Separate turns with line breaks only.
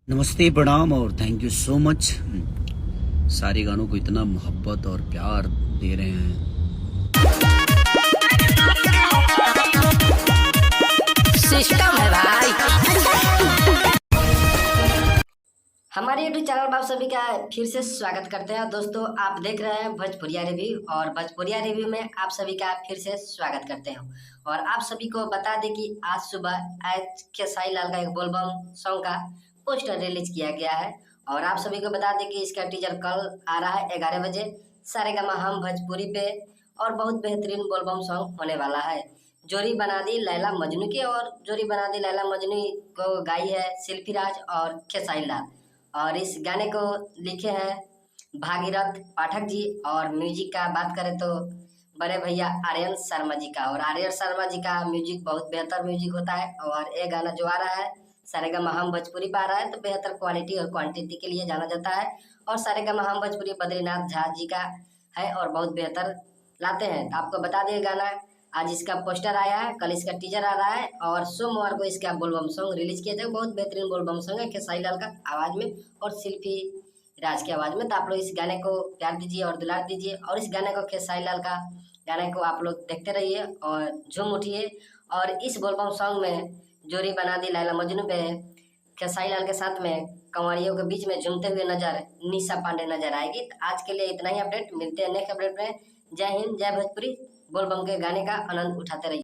नमस्ते, प्रणाम और थैंक यू सो मच। सारे गानों को इतना मोहब्बत और प्यार दे रहे हैं।
सिस्टम है भाई। हमारे यूट्यूब चैनल पर आप सभी का फिर से स्वागत करते हैं। दोस्तों, आप देख रहे हैं भोजपुरिया रिव्यू और भोजपुरिया रिव्यू में आप सभी का फिर से स्वागत करते हैं। और आप सभी को बता दें कि आज सुबह एच खेसारी लाल का एक बोलबम सॉन्ग का पोस्टर रिलीज किया गया है। और आप सभी को बता दें कि इसका टीजर कल आ रहा है 11 बजे सारेगामा हम भोजपुरी पे। और बहुत बेहतरीन बोलबम सॉन्ग होने वाला है। जोड़ी बना दी लैला मजनू की, और जोड़ी बना दी लैला मजनू को गाई है शिल्पी राज और खेसारी लाल। और इस गाने को लिखे हैं भागीरथ पाठक जी। और म्यूजिक का बात करें तो बड़े भैया आर्यन शर्मा जी का। और आर्यन शर्मा जी का म्यूजिक बहुत बेहतर म्यूजिक होता है। और ये गाना जो आ रहा है सारेगामा हम भोजपुरी पर आ रहा है तो बेहतर क्वालिटी और क्वांटिटी के लिए जाना जाता है। और सारेगामा हम भोजपुरी बद्रीनाथ झा जी का है और बहुत बेहतर लाते हैं। तो आपको बता दिए गाना आज इसका पोस्टर आया है, कल इसका टीजर आ रहा है और सोमवार को इसका बोलबम सॉन्ग रिलीज किया जाएगा। बहुत बेहतरीन बोलबम सॉन्ग है खेसारी लाल का आवाज में और शिल्पी राज की आवाज में। तो आप लोग इस गाने को प्यार दीजिए और दुलार दीजिए। और इस गाने को खेसारी लाल का गाने को आप लोग देखते रहिए और झूम उठिए। और इस बोलबम सॉन्ग में जोड़ी बना दी लैला मजनू पे खेसारी लाल के साथ में कंवरियों के बीच में झूमते हुए नजर निशा पांडे नजर आएगी। तो आज के लिए इतना ही अपडेट, मिलते हैं नेक्स्ट अपडेट में। जय हिंद, जय भोजपुरी। बोलबम के गाने का आनंद उठाते रहिए।